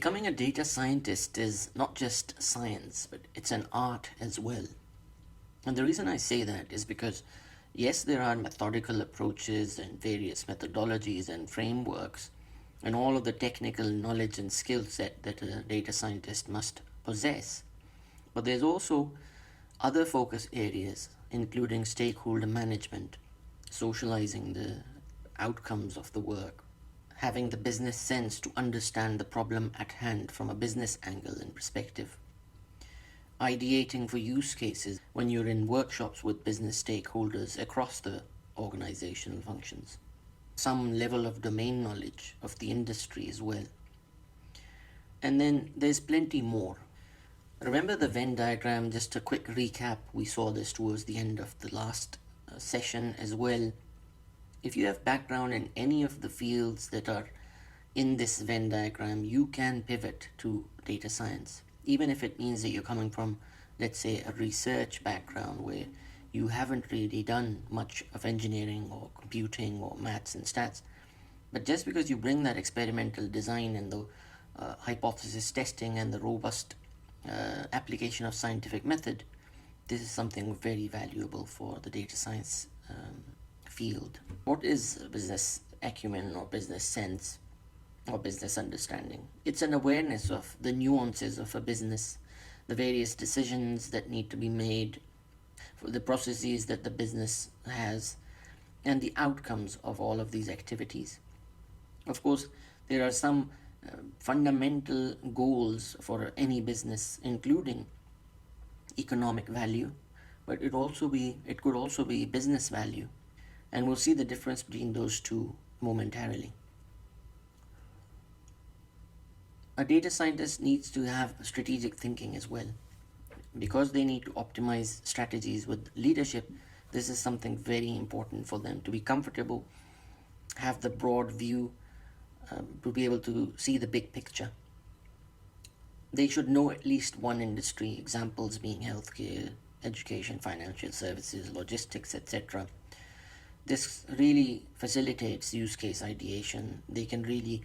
Becoming a data scientist is not just science, but it's an art as well. And the reason I say that is because, yes, there are methodical approaches and various methodologies and frameworks, and all of the technical knowledge and skill set that a data scientist must possess. But there's also other focus areas, including stakeholder management, socializing the outcomes of the work, having the business sense to understand the problem at hand from a business angle and perspective, ideating for use cases when you're in workshops with business stakeholders across the organizational functions, some level of domain knowledge of the industry as well. And then there's plenty more. Remember the Venn diagram? Just a quick recap. We saw this towards the end of the last session as well. If you have background in any of the fields that are in this Venn diagram, you can pivot to data science, even if it means that you're coming from, let's say, a research background where you haven't really done much of engineering or computing or maths and stats. But just because you bring that experimental design and the hypothesis testing and the robust application of scientific method, this is something very valuable for the data science field. What is business acumen or business sense or business understanding? It's an awareness of the nuances of a business, the various decisions that need to be made, for the processes that the business has, and the outcomes of all of these activities. Of course, there are some fundamental goals for any business, including economic value, but it could also be business value. And we'll see the difference between those two momentarily. A data scientist needs to have strategic thinking as well. Because they need to optimize strategies with leadership, this is something very important for them to be comfortable, have the broad view, to be able to see the big picture. They should know at least one industry, examples being healthcare, education, financial services, logistics, etc. This really facilitates use case ideation. They can really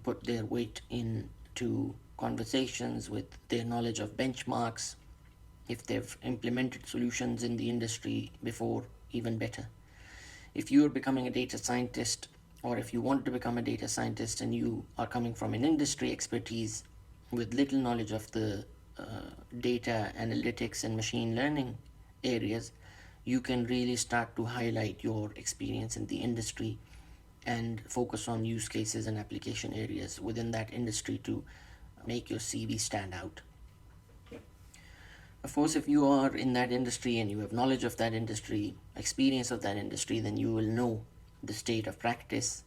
put their weight into conversations with their knowledge of benchmarks. If they've implemented solutions in the industry before, even better. If you're becoming a data scientist, or if you want to become a data scientist and you are coming from an industry expertise with little knowledge of the data analytics and machine learning areas, you can really start to highlight your experience in the industry and focus on use cases and application areas within that industry to make your CV stand out. Of course, if you are in that industry and you have knowledge of that industry, experience of that industry, then you will know the state of practice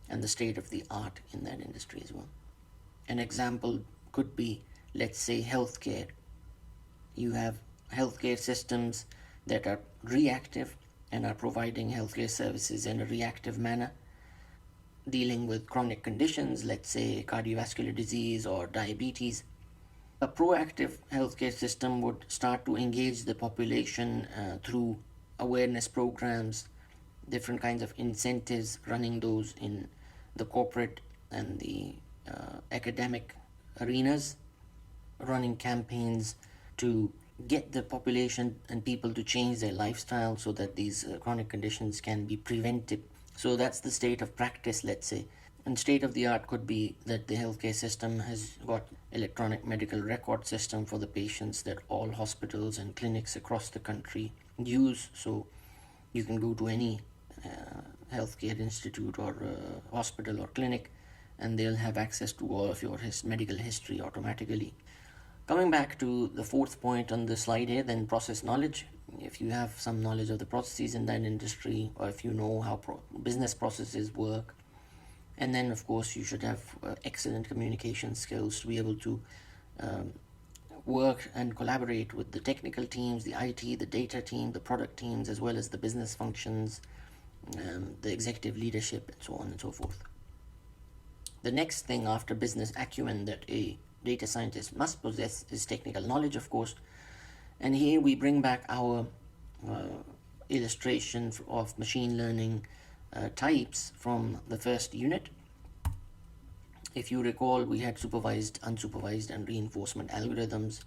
and the state of the art in that industry as well. An example could be, let's say, healthcare. You have healthcare systems that are reactive and are providing healthcare services in a reactive manner, dealing with chronic conditions, let's say cardiovascular disease or diabetes. A proactive healthcare system would start to engage the population through awareness programs, different kinds of incentives, running those in the corporate and the academic arenas, running campaigns to get the population and people to change their lifestyle so that these chronic conditions can be prevented. So that's the state of practice, let's say. And state of the art could be that the healthcare system has got electronic medical record system for the patients that all hospitals and clinics across the country use. So you can go to any healthcare institute or hospital or clinic and they'll have access to all of your medical history automatically. Coming back to the fourth point on the slide here, then process knowledge. If you have some knowledge of the processes in that industry, or if you know how business processes work, and then of course you should have excellent communication skills to be able to work and collaborate with the technical teams, the IT, the data team, the product teams, as well as the business functions, the executive leadership, and so on and so forth. The next thing after business acumen that a data scientist must possess is technical knowledge, of course. And here we bring back our illustration of machine learning types from the first unit. If you recall, we had supervised, unsupervised, and reinforcement algorithms,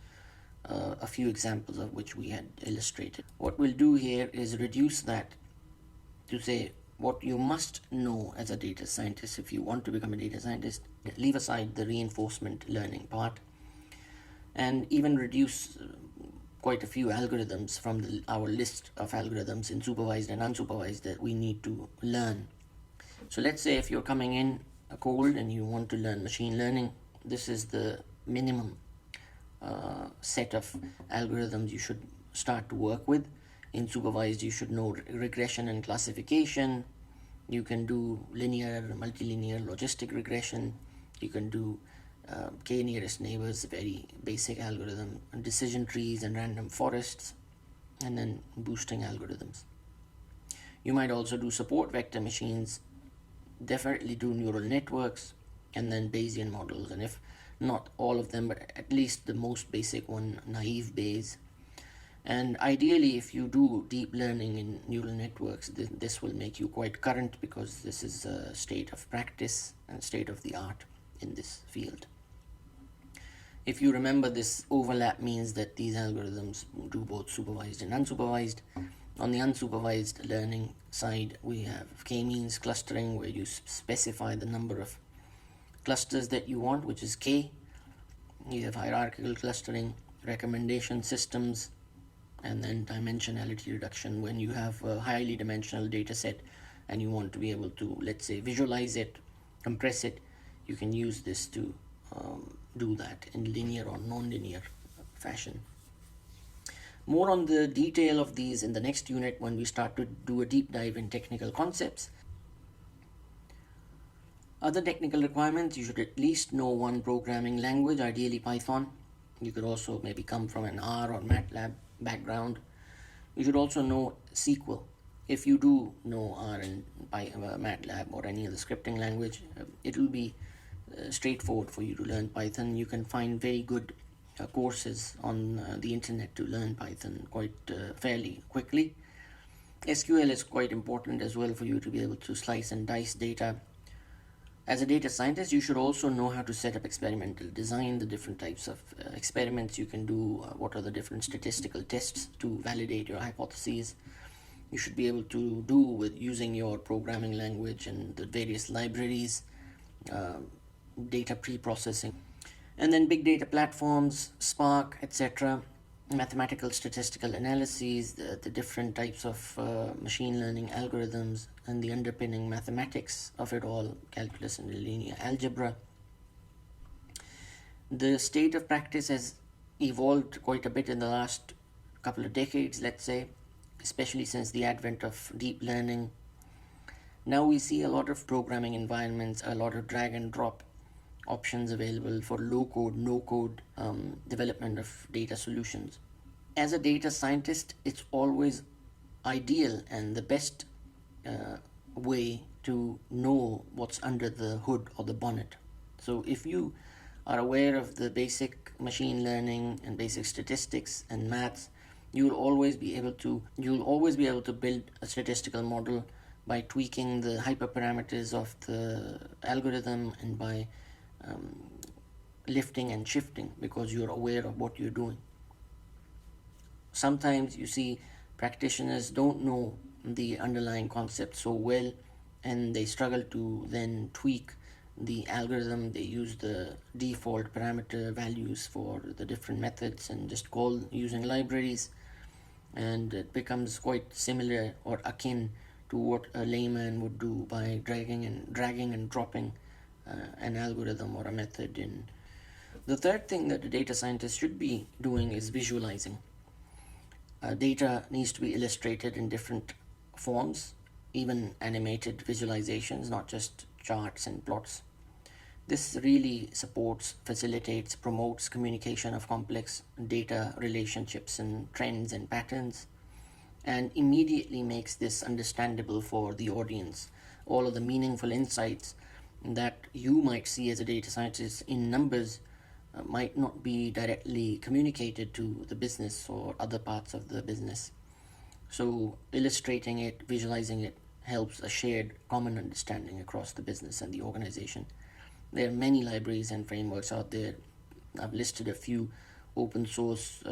a few examples of which we had illustrated. What we'll do here is reduce that to say what you must know as a data scientist if you want to become a data scientist. Leave aside the reinforcement learning part and even reduce quite a few algorithms from our list of algorithms in supervised and unsupervised that we need to learn. So let's say if you're coming in cold and you want to learn machine learning, this is the minimum set of algorithms you should start to work with. In supervised, you should know regression and classification. You can do linear, multilinear, logistic regression. You can do k nearest neighbors, very basic algorithm, decision trees and random forests, and then boosting algorithms. You might also do support vector machines, definitely do neural networks, and then Bayesian models, and if not all of them, but at least the most basic one, naive Bayes. And ideally, if you do deep learning in neural networks, this will make you quite current, because this is a state of practice and state of the art in this field. If you remember, this overlap means that these algorithms do both supervised and unsupervised. On the unsupervised learning side, we have k-means clustering, where you specify the number of clusters that you want, which is k. You have hierarchical clustering, recommendation systems, and then dimensionality reduction. When you have a highly dimensional data set and you want to be able to, let's say, visualize it, compress it, you can use this to do that in linear or non-linear fashion. More on the detail of these in the next unit when we start to do a deep dive in technical concepts. Other technical requirements: you should at least know one programming language, ideally Python. You could also maybe come from an R or MATLAB background. You should also know SQL. If you do know R and MATLAB or any other scripting language, it will be straightforward for you to learn Python. You can find very good courses on the internet to learn Python quite fairly quickly. SQL is quite important as well for you to be able to slice and dice data. As a data scientist, you should also know how to set up experimental design, the different types of experiments you can do, what are the different statistical tests to validate your hypotheses. You should be able to do with using your programming language and the various libraries, data pre-processing, and then big data platforms, Spark, etc., mathematical statistical analyses, the different types of machine learning algorithms, and the underpinning mathematics of it all, calculus and linear algebra. The state of practice has evolved quite a bit in the last couple of decades, let's say, especially since the advent of deep learning. Now we see a lot of programming environments, a lot of drag and drop options available for low code, no code development of data solutions. As a data scientist, it's always ideal and the best way to know what's under the hood or the bonnet. So if you are aware of the basic machine learning and basic statistics and maths, you'll always be able to build a statistical model by tweaking the hyperparameters of the algorithm and by lifting and shifting, because you're aware of what you're doing. Sometimes you see practitioners don't know the underlying concept so well, and they struggle to then tweak the algorithm. They use the default parameter values for the different methods and just call using libraries, and it becomes quite similar or akin to what a layman would do by dragging and dropping an algorithm or a method in. The third thing that a data scientist should be doing is visualizing. Data needs to be illustrated in different forms, even animated visualizations, not just charts and plots. This really supports, facilitates, promotes communication of complex data relationships and trends and patterns, and immediately makes this understandable for the audience. All of the meaningful insights that you might see as a data scientist in numbers might not be directly communicated to the business or other parts of the business. So illustrating it, visualizing it, helps a shared common understanding across the business and the organization. There are many libraries and frameworks out there. I've listed a few open source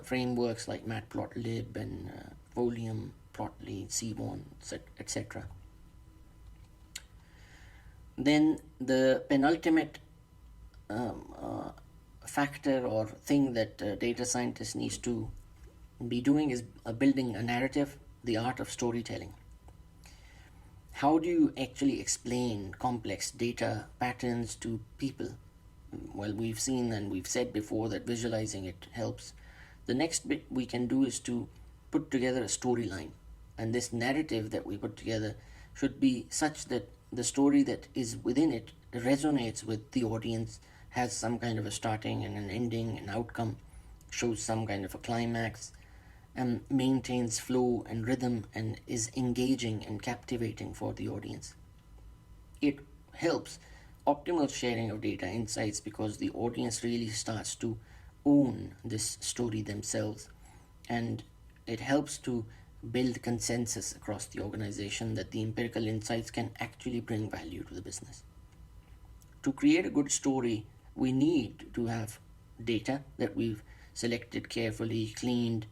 frameworks like Matplotlib and Folium, Plotly, Seaborn, etc. Then the penultimate factor or thing that data scientist needs to be doing is building a narrative, the art of storytelling. How do you actually explain complex data patterns to people? Well, we've seen and we've said before that visualizing it helps. The next bit we can do is to put together a storyline. And this narrative that we put together should be such that the story that is within it resonates with the audience, has some kind of a starting and an ending, an outcome, shows some kind of a climax, and maintains flow and rhythm and is engaging and captivating for the audience. It helps optimal sharing of data insights because the audience really starts to own this story themselves, and it helps to build consensus across the organization that the empirical insights can actually bring value to the business. To create a good story, we need to have data that we've selected carefully, cleaned,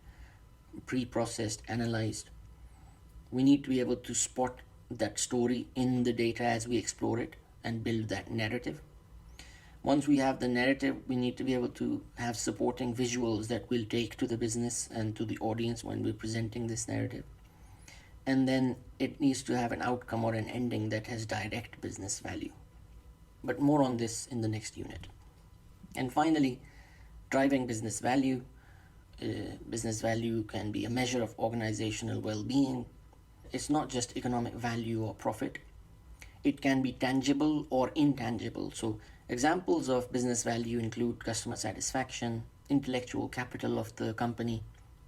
pre-processed, analyzed. We need to be able to spot that story in the data as we explore it and build that narrative. Once we have the narrative, we need to be able to have supporting visuals that we'll take to the business and to the audience when we're presenting this narrative. And then it needs to have an outcome or an ending that has direct business value. But more on this in the next unit. And finally, driving business value. Business value can be a measure of organizational well-being. It's not just economic value or profit. It can be tangible or intangible. So examples of business value include customer satisfaction, intellectual capital of the company,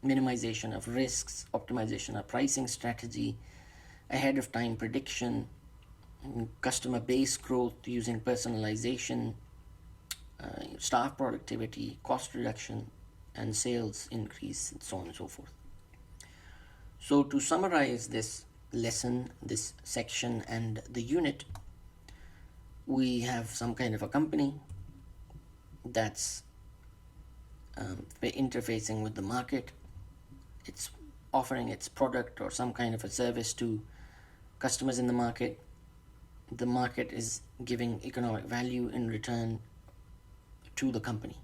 minimization of risks, optimization of pricing strategy, ahead of time prediction, customer base growth using personalization, staff productivity, cost reduction, and sales increase, and so on and so forth. So to summarize this lesson, this section, and the unit, we have some kind of a company that's interfacing with the market. It's offering its product or some kind of a service to customers in the market. The market is giving economic value in return to the company.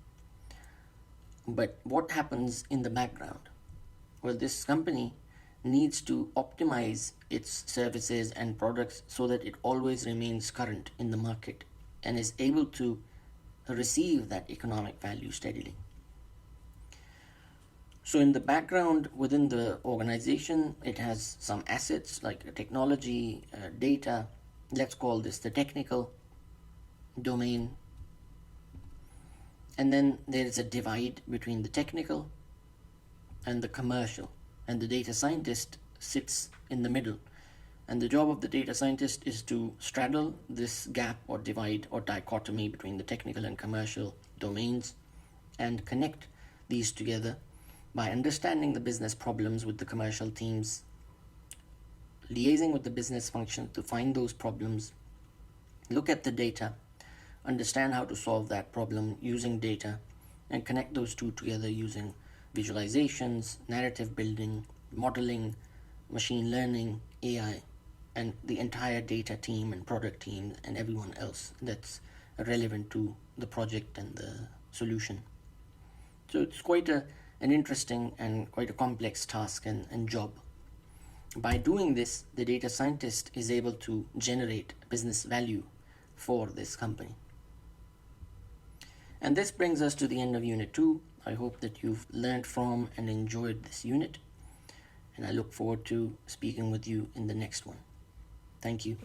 But what happens in the background? Well, this company needs to optimize its services and products so that it always remains current in the market and is able to receive that economic value steadily. So in the background within the organization, it has some assets like technology, data. Let's call this the technical domain. And then there is a divide between the technical and the commercial. And the data scientist sits in the middle. And the job of the data scientist is to straddle this gap or divide or dichotomy between the technical and commercial domains and connect these together by understanding the business problems with the commercial teams, liaising with the business function to find those problems, look at the data, understand how to solve that problem using data, and connect those two together using visualizations, narrative building, modeling, machine learning, AI, and the entire data team and product team and everyone else that's relevant to the project and the solution. So it's quite an interesting and quite a complex task and job. By doing this, the data scientist is able to generate business value for this company. And this brings us to the end of Unit 2. I hope that you've learned from and enjoyed this unit, and I look forward to speaking with you in the next one. Thank you.